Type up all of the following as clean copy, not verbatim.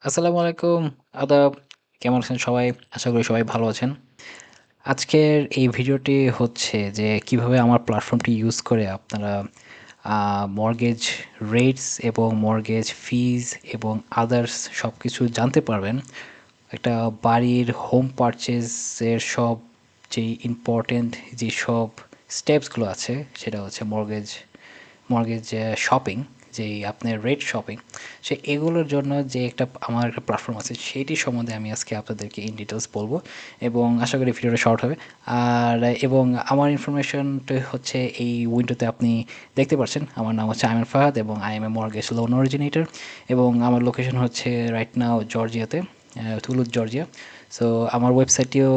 আসসালামু আলাইকুম, আদাব। কেমন আছেন সবাই? আশা করি সবাই ভালো আছেন। আজকের এই ভিডিওটি হচ্ছে যে কিভাবে আমার প্ল্যাটফর্মটি ইউজ করে আপনারা মর্টগেজ রেটস এবং মর্টগেজ ফিজ এবং আদার্স সবকিছু জানতে পারবেন। একটা বাড়ির হোম পারচেজের সব যেই ইম্পর্টেন্ট যেসব স্টেপসগুলো আছে সেটা হচ্ছে মর্গেজ শপিং, যেই আপনার রেট শপিং, এগুলোর জন্য যে আমার একটা প্ল্যাটফর্ম আছে সেইটি সম্বন্ধে আমি আজকে আপনাদেরকে ইন ডিটেলস বলবো এবং আশা করি ভিডিওটা শর্ট হবে। আর এবং আমার ইনফরমেশনটা হচ্ছে এই উইন্ডোতে আপনি দেখতে পাচ্ছেন। আমার নাম হচ্ছে আইমান ফাহাদ এবং I am a mortgage loan originator এবং আমার লোকেশন হচ্ছে রাইট নাও জর্জিয়াতে, তুলুজ জর্জিয়া। সো আমার ওয়েবসাইটটিও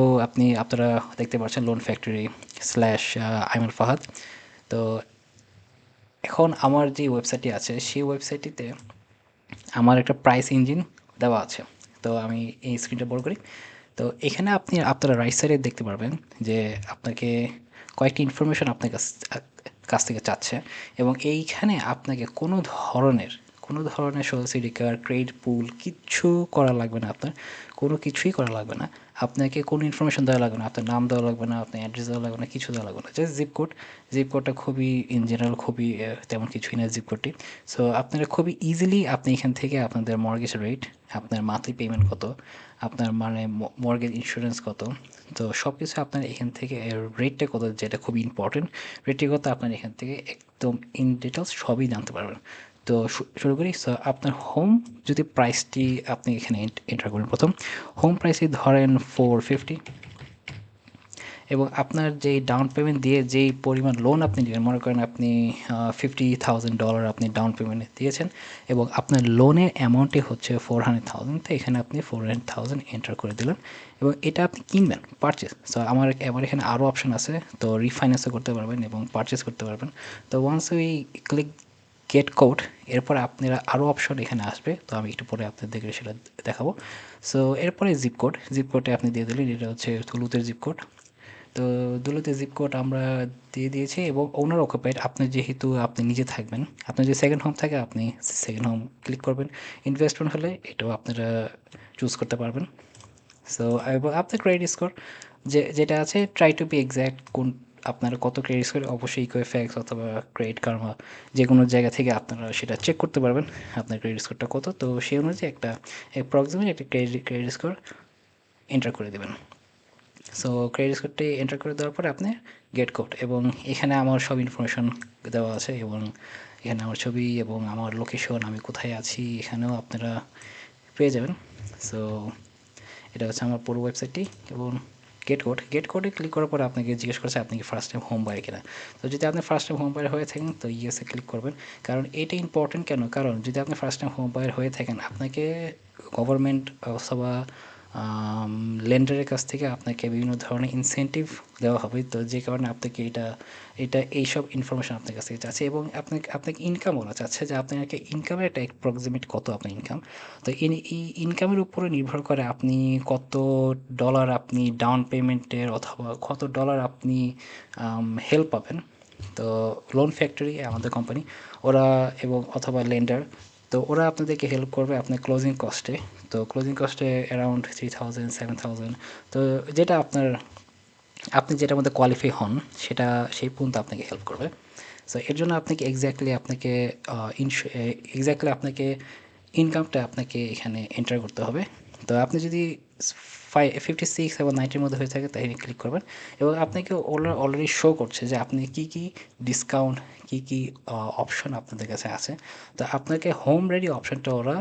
আপনারা দেখতে পাচ্ছেন, loan factory slash Aiman Fahad. তো এখন আমার যে ওয়েবসাইটটি আছে সেই ওয়েবসাইটটিতে আমার একটা প্রাইস ইঞ্জিন দেওয়া আছে। তো আমি এই স্ক্রিনটা বড় করি। তো এখানে আপনারা রাইট সাইডে দেখতে পারবেন যে আপনাকে কয়েকটি ইনফরমেশন আপনার কাছ থেকে চাচ্ছে এবং এইখানে আপনাকে কোনো ধরনের সোশ্যাল সিডিকার ক্রেডিট পুল কিচ্ছু করা লাগবে না। আপনার কোনো কিছুই করা লাগবে না। আপনাকে কোনো ইনফরমেশন দেওয়া লাগবে না, আপনার নাম দেওয়া লাগবে না, আপনার অ্যাড্রেস দেওয়া লাগবে না, কিছু দেওয়া লাগবে না। জাস্ট জিপ কোডটা খুবই ইন জেনারেল, খুবই তেমন কিছুই না জিপ কোডটি। সো আপনারা খুবই ইজিলি আপনি এখান থেকে আপনাদের মর্গেজ রেট, আপনার মান্থলি পেমেন্ট কত, আপনার মানে মর্গেজ ইন্স্যুরেন্স কত, তো সব কিছু আপনার এখান থেকে রেটটা কত, যেটা খুবই ইম্পর্টেন্ট, রেটটি কত আপনার এখান থেকে একদম ইন ডিটেলস সবই জানতে পারবেন। তো শুরু করি। সো আপনার হোম যদি প্রাইসটি আপনি এখানে এন্টার করেন, প্রথম হোম প্রাইসই ধরেন 450 এবং আপনার যেই ডাউন পেমেন্ট দিয়ে যেই পরিমাণ লোন আপনি নেবেন, মনে করেন আপনি $50,000 আপনি ডাউন পেমেন্টে দিয়েছেন এবং আপনার লোনের অ্যামাউন্টই হচ্ছে 400,000। তো এখানে আপনি 400,000 এন্টার করে দিলেন এবং এটা আপনি কিনবেন, পারচেস। সো আমার এখানে আরও অপশন আছে, তো রিফাইন্যান্সও করতে পারবেন এবং পারচেস করতে পারবেন। তো once we click get code, এরপরে আপনারা আরও অপশন এখানে আসবে, তো আমি একটু পরে আপনাদেরকে সেটা দেখাবো। সো এরপরে জিপ কোডে আপনি দিয়ে দিলেন, এটা হচ্ছে তুলুতের জিপ কোড। তো দুলোতে জিপ কোড আমরা দিয়ে দিয়েছি এবং ওনার অকুপাইড। আপনি যেহেতু আপনি নিজে থাকবেন, আপনার যে সেকেন্ড হোম থাকে আপনি সেকেন্ড হোম ক্লিক করবেন। ইনভেস্টমেন্ট হলে এটাও আপনারা চুজ করতে পারবেন। সো এবং আপনার ক্রেডিট স্কোর যেটা আছে, ট্রাই টু বি এক্স্যাক্ট কোন আপনার কত ক্রেডিট স্কোর, অবশ্যই ইকোএফএক্স অথবা ক্রেডিট কার্মা যে কোনো জায়গা থেকে আপনারা সেটা চেক করতে পারবেন আপনার ক্রেডিট স্কোরটা কত। তো সেই অনুযায়ী একটা অ্যাপ্রক্সিমেট একটা ক্রেডিট স্কোর এন্টার করে দেবেন। সো ক্রেডিট স্কোরটি এন্টার করে দেওয়ার পরে আপনি গেট কোড এবং এখানে আমার সব ইনফরমেশন দেওয়া আছে এবং এখানে আমার ছবি এবং আমার লোকেশন, আমি কোথায় আছি এখানেও আপনারা পেয়ে যাবেন। সো এটা হচ্ছে আমার পুরো ওয়েবসাইটটি এবং গেট কোডে ক্লিক করার পরে আপনাকে জিজ্ঞেস করছে আপনি কি ফার্স্ট টাইম হোম বায়ার কিনা। তো যদি আপনি ফার্স্ট টাইম হোম বায়ার হয়ে থাকেন তো ইয়েসে ক্লিক করবেন। কারণ এটা ইম্পর্টেন্ট কেন, কারণ যদি আপনি ফার্স্ট টাইম হোম বায়ার হয়ে থাকেন আপনাকে গভর্নমেন্ট অথবা লেন্ডারের কাছ থেকে আপনাকে বিভিন্ন ধরনের ইনসেন্টিভ দেওয়া হবে। তো যে কারণে আপনাকে এটা এটা এইসব ইনফরমেশন আপনার কাছ থেকে চাচ্ছে এবং আপনাকে ইনকাম বলা চাচ্ছে যে আপনাকে ইনকামের একটা অ্যাপ্রক্সিমেট কত আপনার ইনকাম। তো এই ইনকামের উপরে নির্ভর করে আপনি কত ডলার আপনি ডাউন পেমেন্টের অথবা কত ডলার আপনি হেল্প পাবেন। তো লোন ফ্যাক্টরি আমাদের কোম্পানি, ওরা এবং অথবা লেন্ডার, তো ওরা আপনাদেরকে হেল্প করবে আপনার ক্লোজিং কস্টে। তো ক্লোজিং কস্টে অ্যারাউন্ড 3,000 7,000। তো যেটা আপনি যেটার মধ্যে কোয়ালিফাই হন সেটা সেই পর্যন্ত আপনাকে হেল্প করবে। সো এর জন্য আপনাকে ইনকামটা আপনাকে এখানে এন্টার করতে হবে। তো আপনি যদি 56 এবং 90-র মধ্যে হয়ে থাকে তাহলে ক্লিক করবেন এবং আপনাকে ওরা অলরেডি শো করছে যে আপনি কী কী ডিসকাউন্ট, কী কী অপশন আপনাদের কাছে আছে। তো আপনাকে হোম রেডি অপশনটা ওরা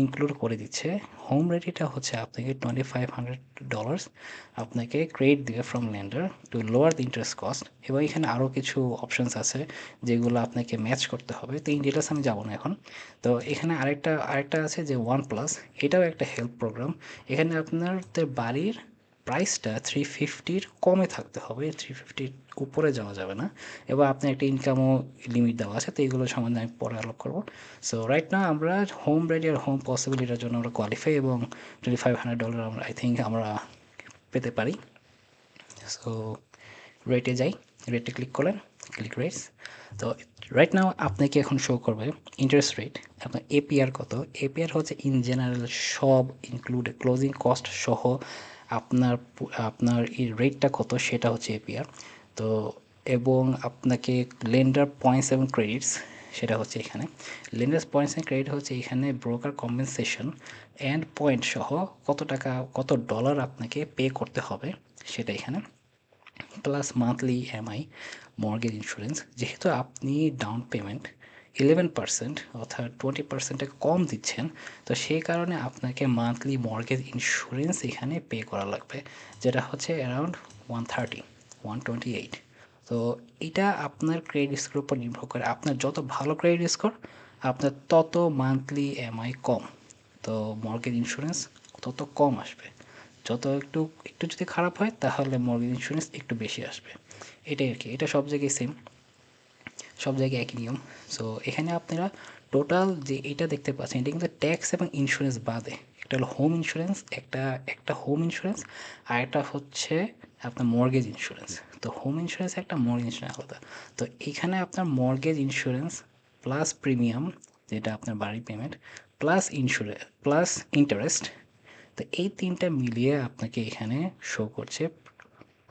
ইনক্লুড করে দিচ্ছে। হোম রেডিটা হচ্ছে আপনাকে $2,500 আপনাকে ক্রেডিট দিবে from lender to lower the interest cost এবং এখানে আরও কিছু অপশানস আছে যেগুলো আপনাকে ম্যাচ করতে হবে। তো এই ডিটেলস আমি যাবো না এখন। তো এখানে আরেকটা আছে যে ওয়ান প্লাস, এটাও একটা হেল্প প্রোগ্রাম। এখানে আপনাদের বাড়ির প্রাইসটা 350-র কমে থাকতে হবে, 350-র উপরে যাওয়া যাবে না এবং আপনার একটা ইনকামও লিমিট দেওয়া আছে। তো এইগুলো সম্বন্ধে আমি পরে আলোক করবো। সো রাইট না আমরা হোম রেডি আর হোম পসিবল এটার জন্য আমরা কোয়ালিফাই এবং $2,500 আমরা আই থিঙ্ক আমরা পেতে পারি। সো রেটে যাই, রেটে ক্লিক করলেন, ক্লিক রেটস। তো রাইট নাও আপনাকে এখন শো করবে ইন্টারেস্ট রেট, আপনার এপিআর কত। এপিআর হচ্ছে ইন জেনারেল সব ইনক্লুড ক্লোজিং কস্ট সহ আপনার এই রেটটা কত সেটা হচ্ছে এপিআর। তো এবং আপনাকে লেন্ডার পয়েন্টস এবং ক্রেডিটস সেটা হচ্ছে এখানে। লেন্ডার পয়েন্টস অ্যান্ড ক্রেডিট হচ্ছে এখানে ব্রোকার কম্পেনসেশন অ্যান্ড পয়েন্ট সহ কত টাকা কত ডলার আপনাকে পে করতে হবে সেটা এখানে, plus monthly EMI, mortgage insurance. যেহেতু আপনি ডাউন পেমেন্ট 11% অর্থাৎ 20% কম দিচ্ছেন, তো সেই কারণে আপনাকে মান্থলি মর্গেজ ইন্স্যুরেন্স এখানে পে করা লাগবে, যেটা হচ্ছে অ্যারাউন্ড 128। তো এটা আপনার ক্রেডিট স্কোর উপর নির্ভর করে। আপনার যত ভালো ক্রেডিট স্কোর আপনার তত মান্থলি ইএমআই কম, তো মর্গেজ ইন্স্যুরেন্স তত কম আসবে। যত একটু একটু যদি খারাপ হয় তাহলে মর্গেজ ইন্স্যুরেন্স একটু বেশি আসবে। এটাই আর কি, এটা সব জায়গায় সেম, সব জায়গায় একই নিয়ম। সো এখানে আপনারা টোটাল যে এটা দেখতে পাচ্ছেন এটা কিন্তু ট্যাক্স এবং ইন্স্যুরেন্স বাদে। একটা হলো হোম ইন্স্যুরেন্স, একটা হোম ইন্স্যুরেন্স, আর একটা হচ্ছে আপনার মর্গেজ ইন্স্যুরেন্স। তো হোম ইন্স্যুরেন্স একটা, মর্গেজ ইন্স্যুরেন্স আলাদা। তো এখানে আপনার মর্গেজ ইন্স্যুরেন্স প্লাস প্রিমিয়াম, যেটা আপনার বাড়ি payment, plus insurance plus interest, তো এই তিনটা মিলিয়ে আপনাকে এখানে শো করছে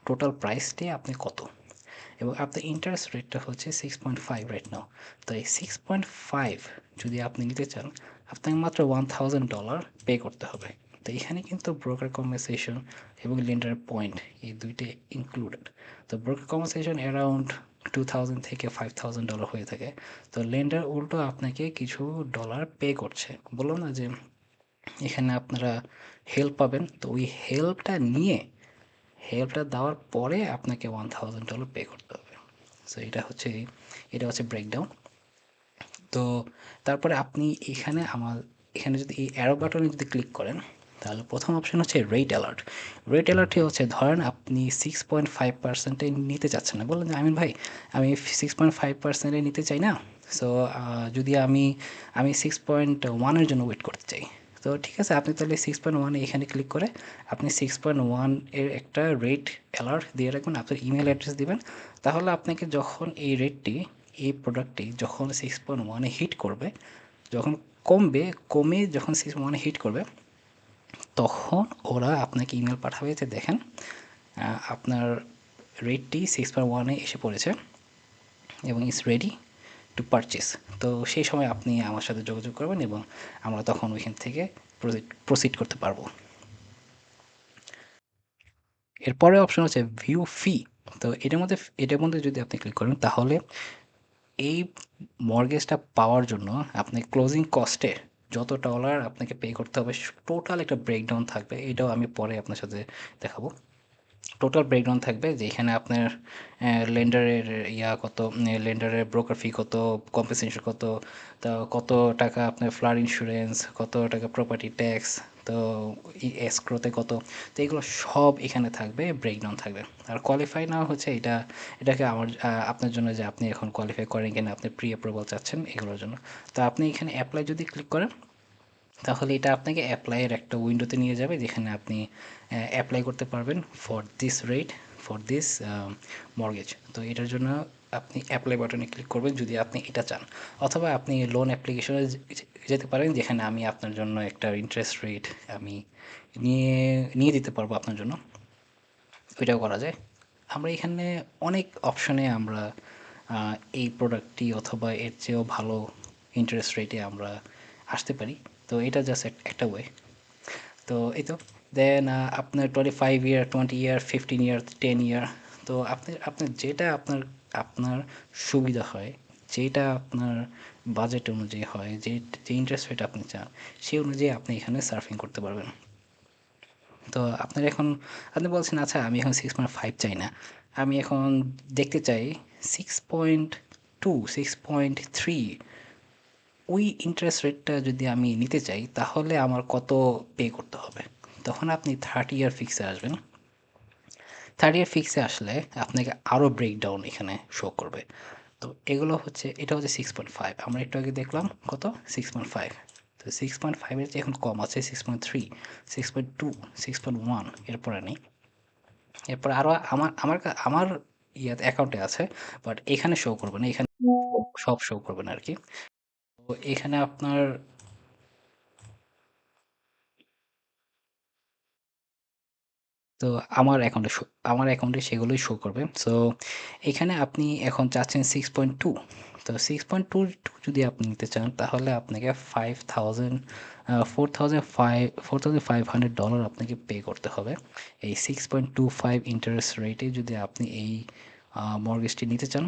টোটাল প্রাইসটি আপনি কত। এবং আপনার ইন্টারেস্ট রেটটা হচ্ছে 6.5 রাইট নাও। তো এই 6.5 যদি আপনি নিতে চান আপনাকে মাত্র $1000 পে করতে হবে। তো এখানে কিন্তু ব্রোকার কম্পেনসেশন এবং লেন্ডার পয়েন্ট এই দুইটা ইনক্লুডেড। তো ব্রোকার কম্পেনসেশন অ্যারাউন্ড 2000 থেকে $5000 হয়ে থাকে। তো লেন্ডার উল্টো আপনাকে কিছু ডলার পে করছে। বললাম না যে এখানে আপনারা হেল্প পাবেন, তো ওই হেল্পটা দেওয়ার পরে আপনাকে $1000 পে করতে হবে। সো এটা হচ্ছে ব্রেকডাউন। তো তারপরে আপনি এখানে যদি এই অ্যারো বাটনে যদি ক্লিক করেন তাহলে প্রথম অপশন হচ্ছে রেট অ্যালার্ট। রেট অ্যালার্টটি হচ্ছে ধরেন আপনি 6.5%-এ নিতে চাচ্ছেন না, বললেন যে আমিন ভাই আমি 6.5%-এ নিতে চাই না। সো যদি আমি 6.1-এর জন্য ওয়েট করতে চাই, তো ঠিক আছে আপনি তাহলে 6.1-এ এখানে ক্লিক করে আপনি 6.1 এর একটা রেট অ্যালার্ট দিয়ে রাখবেন, আপনার ইমেল অ্যাড্রেস দিবেন। তাহলে আপনাকে যখন এই প্রোডাক্টটি যখন 6.1-এ হিট করবে, যখন কমে যখন 6.1-এ হিট করবে তখন ওরা আপনাকে ইমেল পাঠাবে যে দেখেন আপনার রেটটি 6.1-এ এসে পড়েছে এবং ইটস রেডি টু পারচেস। তো সেই সময় আপনি আমার সাথে যোগাযোগ করবেন এবং আমরা তখন ওইখান থেকে প্রসিড করতে পারবো। এরপরে অপশন হচ্ছে ভিউ ফি। তো এটার মধ্যে যদি আপনি ক্লিক করেন তাহলে এই মর্গেজটা পাওয়ার জন্য আপনি ক্লোজিং কস্টে যত ডলার আপনাকে পে করতে হবে টোটাল একটা ব্রেকডাউন থাকবে। এটাও আমি পরে আপনার সাথে দেখাবো। টোটাল ব্রেকডাউন থাকবে যে এখানে আপনার লেন্ডারের কত, লেন্ডারের ব্রোকার ফি কত, কম্পেনসেশন কত, তো কত টাকা আপনার ফ্লাড ইন্স্যুরেন্স, কত টাকা প্রপার্টি ট্যাক্স, তো এসক্রোতে কত, তো এগুলো সব এখানে থাকবে, ব্রেকডাউন থাকবে। আর কোয়ালিফাই না হচ্ছে এটাকে আপনার জন্য যে আপনি এখন কোয়ালিফাই করেন কিনা, আপনি প্রি অ্যাপ্রুভাল চাচ্ছেন এগুলোর জন্য। তো আপনি এখানে অ্যাপ্লাই যদি ক্লিক করেন তাহলে এটা আপনাকে অ্যাপ্লাইয়ের একটা উইন্ডোতে নিয়ে যাবে যেখানে আপনি অ্যাপ্লাই করতে পারবেন for this rate, for this mortgage. তো এটার জন্য আপনি অ্যাপ্লাই বাটনে ক্লিক করবেন যদি আপনি এটা চান, অথবা আপনি লোন অ্যাপ্লিকেশনে যেতে পারেন যেখানে আমি আপনার জন্য একটা ইন্টারেস্ট রেট আমি নিয়ে নিয়ে দিতে পারবো আপনার জন্য, ওইটাও করা যায়। আমরা এখানে অনেক অপশনে আমরা এই প্রোডাক্টটি অথবা এর চেয়েও ভালো ইন্টারেস্ট রেটে আমরা আসতে পারি। তো এটা জাস্ট একটা ওয়ে। তো এই তো দেন আপনার 25 ইয়ার, 20 ইয়ার, 15 ইয়ার, 10 ইয়ার, তো আপনার যেটা আপনার সুবিধা হয়, যেটা আপনার বাজেট অনুযায়ী হয়, যে ইন্টারেস্ট রেট আপনি চান সেই অনুযায়ী আপনি এখানে সার্ফিং করতে পারবেন। তো আপনি বলছেন আচ্ছা আমি এখন 6.5 চাই না, আমি এখন দেখতে চাই 6.2, 6.3, ওই ইন্টারেস্ট রেটটা যদি আমি নিতে চাই তাহলে আমার কত পে করতে হবে। তখন আপনি 30 ইয়ার ফিক্সে আসবেন। 30 ইয়ার ফিক্সে আসলে আপনাকে আরও ব্রেকডাউন এখানে শো করবে। তো এটা হচ্ছে 6.5, আমরা একটু আগে দেখলাম কত, 6.5। তো 6.5-এর যে এখন কম আছে 6.3, 6.2, 6.1, এরপরে নেই। এরপর আরও আমার অ্যাকাউন্টে আছে, বাট এখানে শো করবে না, এখানে সব শো করবে না আরকি। তো এখানে আপনার তো আমার অ্যাকাউন্টে সেগুলোই শো করবে। সো এখানে আপনি এখন চাচ্ছেন 6.2, তো 6.2 যদি আপনি নিতে চান তাহলে আপনাকে 4,500 আপনাকে পে করতে হবে। এই 6.25 ইন্টারেস্ট রেটে যদি আপনি এই মর্গেজটি নিতে চান,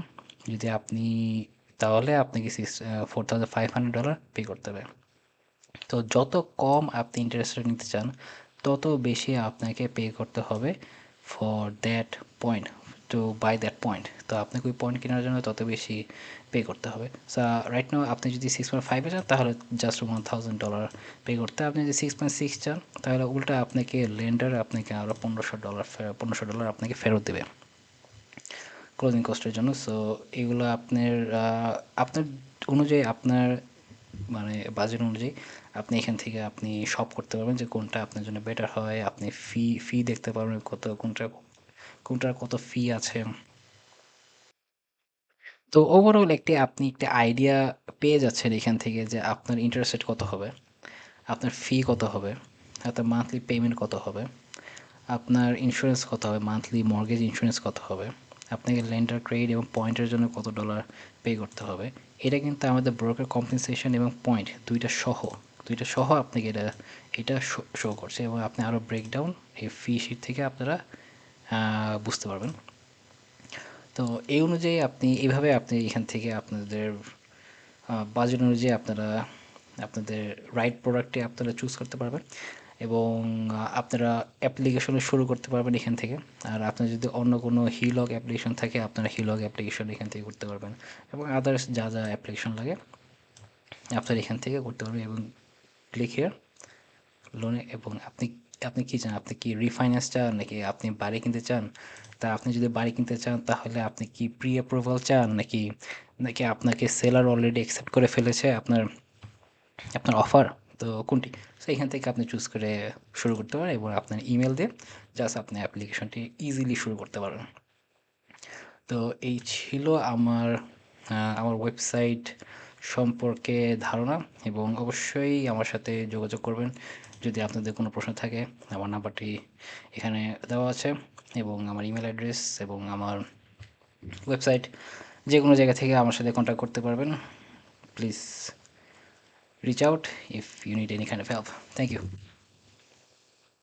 যদি আপনি তাহলে আপনাকে $4,500 পে করতে হবে। তো যত কম আপনি ইন্টারেস্ট রেট নিতে চান তত বেশি আপনাকে পে করতে হবে for that point, to buy that point. তো আপনাকে ওই পয়েন্ট কেনার জন্য তত বেশি পে করতে হবে। সো রাইট নাও আপনি যদি 6.5 চান তাহলে জাস্ট $1,000 পে করতে হবে। আপনি যদি 6.6 চান তাহলে উল্টা আপনাকে লেন্ডার আপনাকে আরও $1,500 আপনাকে ফেরত দেবে ক্লোজিং কস্টের জন্য। সো এগুলো আপনার অনুযায়ী, আপনার মানে বাজেট অনুযায়ী আপনি এখান থেকে আপনি শপ করতে পারবেন যে কোনটা আপনার জন্য বেটার হয়। আপনি ফি দেখতে পারবেন কোনটার কত ফি আছে। তো ওভারঅল আপনি একটা আইডিয়া পেয়ে যাচ্ছেন এখান থেকে যে আপনার ইন্টারেস্ট রেট কত হবে, আপনার ফি কত হবে, আপনার মান্থলি পেমেন্ট কত হবে, আপনার ইন্স্যুরেন্স কত হবে, মান্থলি মর্গেজ ইন্স্যুরেন্স কত হবে, আপনাকে লেন্ডার ক্রেডিট এবং পয়েন্টের জন্য কত ডলার পে করতে হবে। এটা কিন্তু আমাদের ব্রোকার কম্পেনসেশন এবং পয়েন্ট দুইটা সহ আপনাকে এটা শো করছে, এবং আপনি আরও ব্রেকডাউন এই ফি শিট থেকে আপনারা বুঝতে পারবেন। তো এই অনুযায়ী আপনি এখান থেকে আপনাদের বাজেট অনুযায়ী আপনাদের রাইট প্রোডাক্টটি আপনারা চুজ করতে পারবেন, এবং আপনারা অ্যাপ্লিকেশনে শুরু করতে পারবেন এখান থেকে। আর আপনার যদি অন্য কোনো হিলক অ্যাপ্লিকেশন থাকে আপনারা হিলক অ্যাপ্লিকেশন এখান থেকে করতে পারবেন, এবং আদার্স যা যা অ্যাপ্লিকেশন লাগে আপনারা এখান থেকে করতে পারবেন। এবং ক্লিক হিয়ার লোনে। এবং আপনি আপনি কী চান, আপনি কি রিফাইন্যান্স চান নাকি আপনি বাড়ি কিনতে চান? তা আপনি যদি বাড়ি কিনতে চান তাহলে আপনি কি প্রি অ্যাপ্রুভাল চান, নাকি নাকি আপনাকে সেলার অলরেডি অ্যাকসেপ্ট করে ফেলেছে আপনার আপনার অফার? তো কোনটি? সো এখান থেকে আপনি চুজ করে শুরু করতে পারেন, এবং আপনার ইমেল দিয়ে জাস্ট আপনি অ্যাপ্লিকেশনটি ইজিলি শুরু করতে পারেন। তো এই ছিল আমার ওয়েবসাইট সম্পর্কে ধারণা, এবং অবশ্যই আমার সাথে যোগাযোগ করবেন যদি আপনাদের কোনো প্রশ্ন থাকে। আমার নাম্বারটি এখানে দেওয়া আছে, এবং আমার ইমেল অ্যাড্রেস এবং আমার ওয়েবসাইট, যে কোনো জায়গা থেকে আমার সাথে কন্ট্যাক্ট করতে পারবেন। Please reach out if you need any kind of help. Thank you.